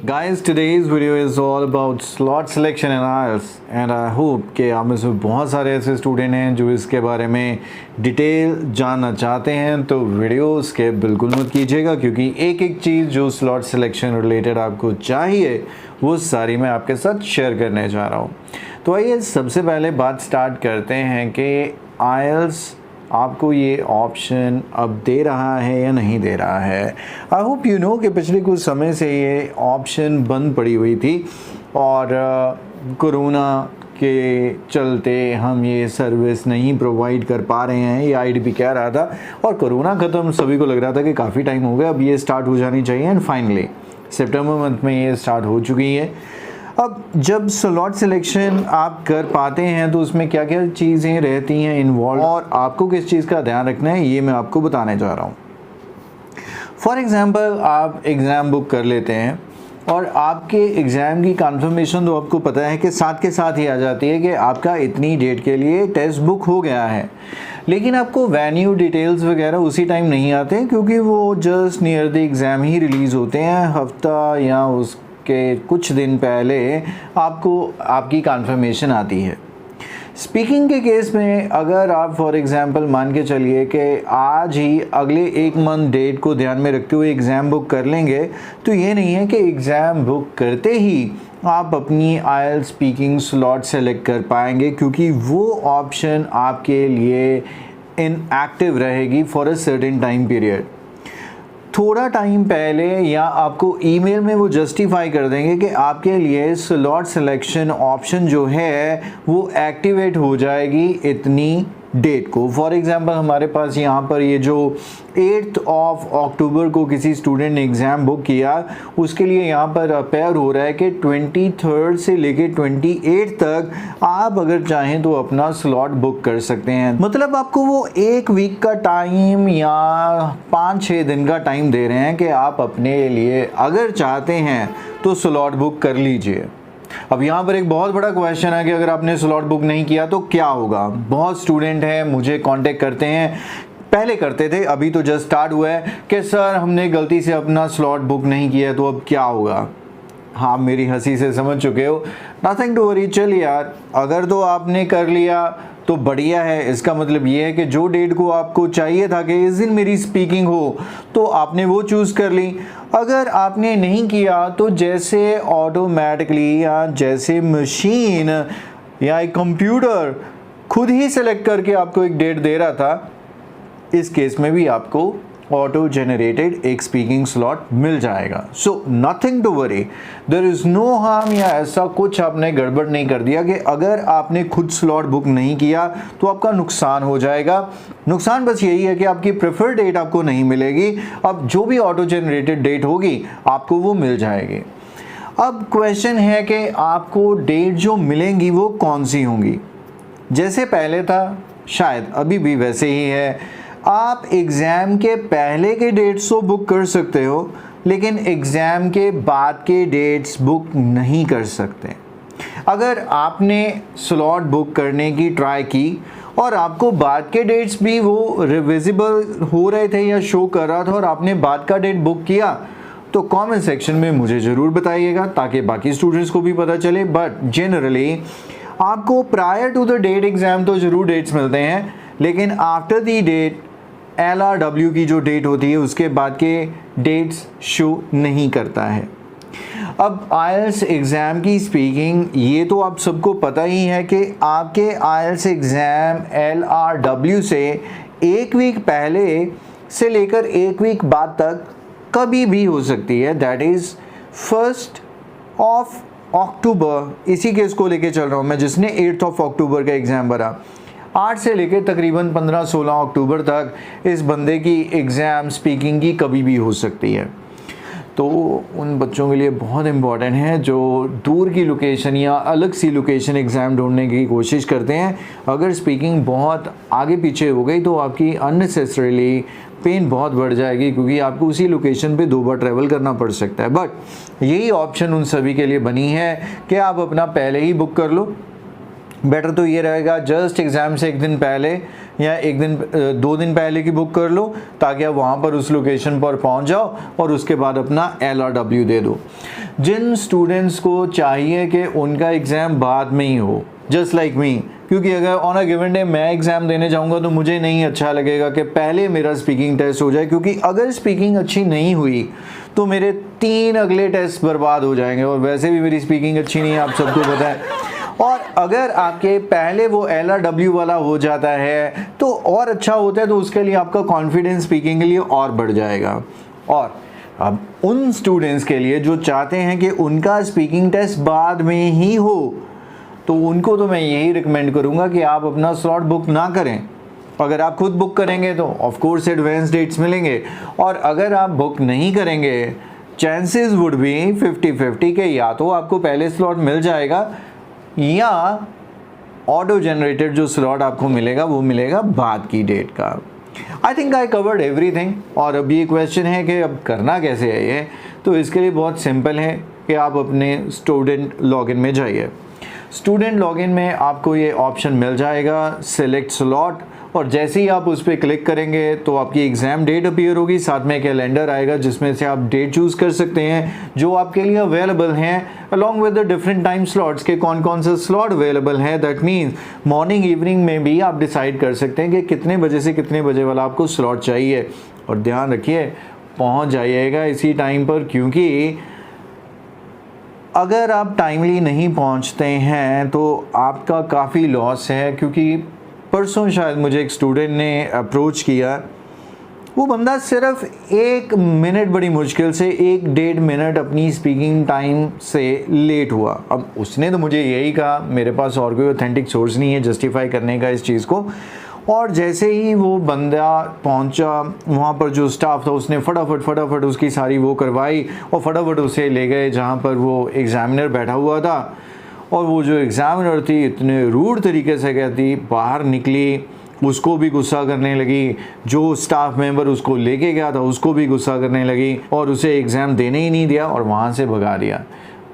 Guys, today's video is all about slot selection in IELTS and I hope कि आप में से बहुत सारे ऐसे स्टूडेंट हैं जो इसके बारे में डिटेल जानना चाहते हैं, तो वीडियो स्किप बिल्कुल मत कीजिएगा क्योंकि एक एक चीज़ जो स्लॉट सिलेक्शन रिलेटेड आपको चाहिए वो सारी मैं आपके साथ शेयर करने जा रहा हूँ। तो आइए सबसे पहले बात स्टार्ट करते हैं कि IELTS आपको ये ऑप्शन अब दे रहा है या नहीं दे रहा है। आई होप यू नो कि पिछले कुछ समय से ये ऑप्शन बंद पड़ी हुई थी और कोरोना के चलते हम ये सर्विस नहीं प्रोवाइड कर पा रहे हैं, ये IDP कह रहा था। और कोरोना ख़त्म सभी को लग रहा था कि काफ़ी टाइम हो गया, अब ये स्टार्ट हो जानी चाहिए एंड फाइनली सितंबर मंथ में ये स्टार्ट हो चुकी है। अब जब स्लॉट सिलेक्शन आप कर पाते हैं तो उसमें क्या क्या चीज़ें रहती हैं इन्वॉल्व और आपको किस चीज़ का ध्यान रखना है ये मैं आपको बताने जा रहा हूँ। फॉर एग्ज़ाम्पल आप एग्ज़ाम बुक कर लेते हैं और आपके एग्ज़ाम की कंफर्मेशन तो आपको पता है कि साथ के साथ ही आ जाती है कि आपका इतनी डेट के लिए टेस्ट बुक हो गया है, लेकिन आपको वेन्यू डिटेल्स वगैरह उसी टाइम नहीं आते क्योंकि वो just near the exam he release होते हैं। हफ्ता या उस के कुछ दिन पहले आपको आपकी कन्फर्मेशन आती है। स्पीकिंग के केस में अगर आप फॉर एग्ज़ाम्पल मान के चलिए कि आज ही अगले एक मंथ डेट को ध्यान में रखते हुए एग्ज़ाम बुक कर लेंगे, तो ये नहीं है कि एग्ज़ाम बुक करते ही आप अपनी IELTS स्पीकिंग स्लॉट सेलेक्ट कर पाएंगे क्योंकि वो ऑप्शन आपके लिए इनएक्टिव रहेगी for a certain time period. थोड़ा टाइम पहले या आपको ईमेल में वो जस्टिफाई कर देंगे कि आपके लिए स्लॉट सिलेक्शन ऑप्शन जो है वो एक्टिवेट हो जाएगी इतनी डेट को। फॉर एग्ज़ाम्पल हमारे पास यहाँ पर ये जो 8 अक्टूबर को किसी स्टूडेंट ने एग्ज़ाम बुक किया, उसके लिए यहाँ पर अपेयर हो रहा है कि 23 से लेके 28 तक आप अगर चाहें तो अपना स्लॉट बुक कर सकते हैं। मतलब आपको वो एक वीक का टाइम या 5-6 दिन का टाइम दे रहे हैं कि आप अपने लिए अगर चाहते हैं तो स्लॉट बुक कर लीजिए। अब यहाँ पर एक बहुत बड़ा क्वेश्चन है कि अगर आपने स्लॉट बुक नहीं किया तो क्या होगा। बहुत स्टूडेंट हैं मुझे कांटेक्ट करते हैं, पहले करते थे, अभी तो जस्ट स्टार्ट हुआ है कि सर हमने गलती से अपना स्लॉट बुक नहीं किया तो अब क्या होगा। हाँ, मेरी हंसी से समझ चुके हो, नथिंग टू वरी। चल यार, अगर तो आपने कर लिया तो बढ़िया है। इसका मतलब ये है कि जो डेट को आपको चाहिए था कि इस दिन मेरी स्पीकिंग हो तो आपने वो चूज़ कर ली। अगर आपने नहीं किया तो जैसे ऑटोमेटिकली या जैसे मशीन या एक कंप्यूटर खुद ही सेलेक्ट करके आपको एक डेट दे रहा था, इस केस में भी आपको ऑटो जनरेटेड एक स्पीकिंग स्लॉट मिल जाएगा। So nothing to worry, there is no harm या ऐसा कुछ आपने गड़बड़ नहीं कर दिया कि अगर आपने खुद स्लॉट बुक नहीं किया तो आपका नुकसान हो जाएगा। नुकसान बस यही है कि आपकी प्रेफर्ड डेट आपको नहीं मिलेगी। अब जो भी ऑटो जनरेटेड डेट होगी आपको वो मिल जाएगी। अब क्वेश्चन है कि आपको डेट जो मिलेंगी वो कौन सी होंगी। जैसे पहले था शायद अभी भी वैसे ही है, आप एग्ज़ाम के पहले के डेट्स तो बुक कर सकते हो लेकिन एग्ज़ाम के बाद के डेट्स बुक नहीं कर सकते। अगर आपने स्लॉट बुक करने की ट्राई की और आपको बाद के डेट्स भी वो रिविजिबल हो रहे थे या शो कर रहा था और आपने बाद का डेट बुक किया तो कमेंट सेक्शन में मुझे ज़रूर बताइएगा ताकि बाकी स्टूडेंट्स को भी पता चले। बट जनरली आपको prior to the date exam तो ज़रूर डेट्स मिलते हैं, लेकिन आफ्टर दी डेट LRW की जो डेट होती है उसके बाद के डेट्स शो नहीं करता है। अब IELTS एग्ज़ाम की स्पीकिंग ये तो आप सबको पता ही है कि आपके IELTS एग्ज़ाम LRW से एक वीक पहले से लेकर एक वीक बाद तक कभी भी हो सकती है। दैट इज़ 1 अक्टूबर, इसी केस को लेके चल रहा हूँ मैं जिसने 8 अक्टूबर का एग्ज़ाम भरा। 8 से लेकर तकरीबन 15-16 अक्टूबर तक इस बंदे की एग्ज़ाम स्पीकिंग की कभी भी हो सकती है। तो उन बच्चों के लिए बहुत इम्पॉर्टेंट है जो दूर की लोकेशन या अलग सी लोकेशन एग्ज़ाम ढूंढने की कोशिश करते हैं। अगर स्पीकिंग बहुत आगे पीछे हो गई तो आपकी अननेसेसरीली पेन बहुत बढ़ जाएगी क्योंकि आपको उसी लोकेशन पे 2 बार ट्रैवल करना पड़ सकता है। बट यही ऑप्शन उन सभी के लिए बनी है कि आप अपना पहले ही बुक कर लो बेटर तो ये रहेगा जस्ट एग्ज़ाम से एक दिन पहले या एक दिन 2 दिन पहले की बुक कर लो, ताकि आप वहाँ पर उस लोकेशन पर पहुँच जाओ और उसके बाद अपना LRW दे दो। जिन स्टूडेंट्स को चाहिए कि उनका एग्ज़ाम बाद में ही हो, जस्ट लाइक मी, क्योंकि अगर ऑन अ गिवन डे मैं एग्ज़ाम देने जाऊंगा तो मुझे नहीं अच्छा लगेगा कि पहले मेरा स्पीकिंग टेस्ट हो जाए, क्योंकि अगर स्पीकिंग अच्छी नहीं हुई तो मेरे 3 अगले टेस्ट बर्बाद हो जाएंगे, और वैसे भी मेरी स्पीकिंग अच्छी नहीं है, आप सबको पता है। और अगर आपके पहले वो LRW वाला हो जाता है तो और अच्छा होता है, तो उसके लिए आपका कॉन्फिडेंस स्पीकिंग के लिए और बढ़ जाएगा। और अब उन स्टूडेंट्स के लिए जो चाहते हैं कि उनका स्पीकिंग टेस्ट बाद में ही हो, तो उनको तो मैं यही रिकमेंड करूंगा कि आप अपना स्लॉट बुक ना करें। अगर आप खुद बुक करेंगे तो ऑफ कोर्स एडवांस डेट्स मिलेंगे, और अगर आप बुक नहीं करेंगे चांसेस वुड बी 50-50 के या तो आपको पहले स्लॉट मिल जाएगा या ऑटो जनरेटेड जो स्लॉट आपको मिलेगा वो मिलेगा बाद की डेट का। I think I covered everything. और अब ये क्वेश्चन है कि अब करना कैसे है ये, तो इसके लिए बहुत सिंपल है कि आप अपने स्टूडेंट लॉगिन में जाइए। स्टूडेंट लॉगिन में आपको ये ऑप्शन मिल जाएगा सिलेक्ट स्लॉट, और जैसे ही आप उस पर क्लिक करेंगे तो आपकी एग्ज़ाम डेट अपीयर होगी, साथ में कैलेंडर आएगा जिसमें से आप डेट चूज़ कर सकते हैं जो आपके लिए अवेलेबल हैं, along with the different time slots के कौन कौन से स्लॉट अवेलेबल हैं। दैट मीन्स मॉर्निंग इवनिंग में भी आप डिसाइड कर सकते हैं कि कितने बजे से कितने बजे वाला आपको स्लॉट चाहिए। और ध्यान रखिए पहुँच जाइएगा इसी टाइम पर, क्योंकि अगर आप टाइमली नहीं पहुंचते हैं तो आपका काफ़ी लॉस है। क्योंकि परसों शायद मुझे एक स्टूडेंट ने अप्रोच किया, वो बंदा सिर्फ 1 मिनट, बड़ी मुश्किल से 1-1.5 मिनट अपनी स्पीकिंग टाइम से लेट हुआ। अब उसने तो मुझे यही कहा, मेरे पास और कोई ऑथेंटिक सोर्स नहीं है जस्टिफाई करने का इस चीज़ को। और जैसे ही वो बंदा पहुंचा वहाँ पर जो स्टाफ था उसने फटाफट उसकी सारी वो करवाई और फटाफट उसे ले गए जहाँ पर वो एग्ज़ामिनर बैठा हुआ था। और वो जो एग्ज़ामिनर थी इतने रूड तरीके से कहती बाहर निकली, उसको भी गुस्सा करने लगी, जो स्टाफ मेंबर उसको लेके गया था उसको भी गुस्सा करने लगी और उसे एग्ज़ाम देने ही नहीं दिया और वहाँ से भगा दिया।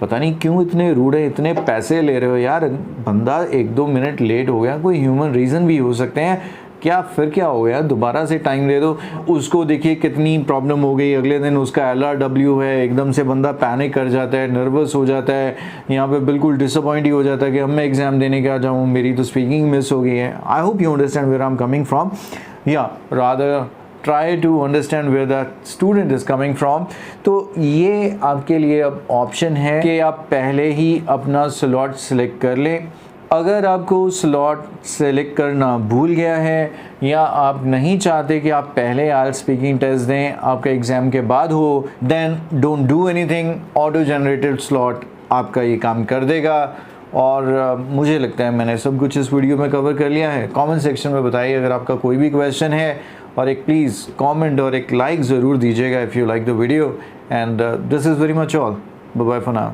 पता नहीं क्यों इतने रूड है, इतने पैसे ले रहे हो यार, बंदा 1-2 मिनट लेट हो गया, कोई ह्यूमन रीज़न भी हो सकते हैं, क्या फिर क्या हो गया, दोबारा से टाइम दे दो। उसको देखिए कितनी प्रॉब्लम हो गई, अगले दिन उसका LRW है, एकदम से बंदा पैनिक कर जाता है, नर्वस हो जाता है, यहाँ पे बिल्कुल डिसअपॉइंट ही हो जाता है कि अब मैं एग्ज़ाम देने क्या जाऊँ, मेरी तो स्पीकिंग मिस हो गई है। I hope you understand where I am coming from, या rather try to understand where the student is coming from. तो ये आपके लिए अब ऑप्शन है कि आप पहले ही अपना स्लॉट सेलेक्ट कर लें। अगर आपको स्लॉट सेलेक्ट करना भूल गया है या आप नहीं चाहते कि आप पहले IELTS स्पीकिंग टेस्ट दें, आपका एग्ज़ाम के बाद हो, then don't do anything, auto generated slot आपका ये काम कर देगा। और मुझे लगता है मैंने सब कुछ इस वीडियो में कवर कर लिया है। कमेंट सेक्शन में बताइए अगर आपका कोई भी क्वेश्चन है, और एक प्लीज़ कमेंट और एक लाइक ज़रूर दीजिएगा if you like the video. And this is very much all, bye bye for now.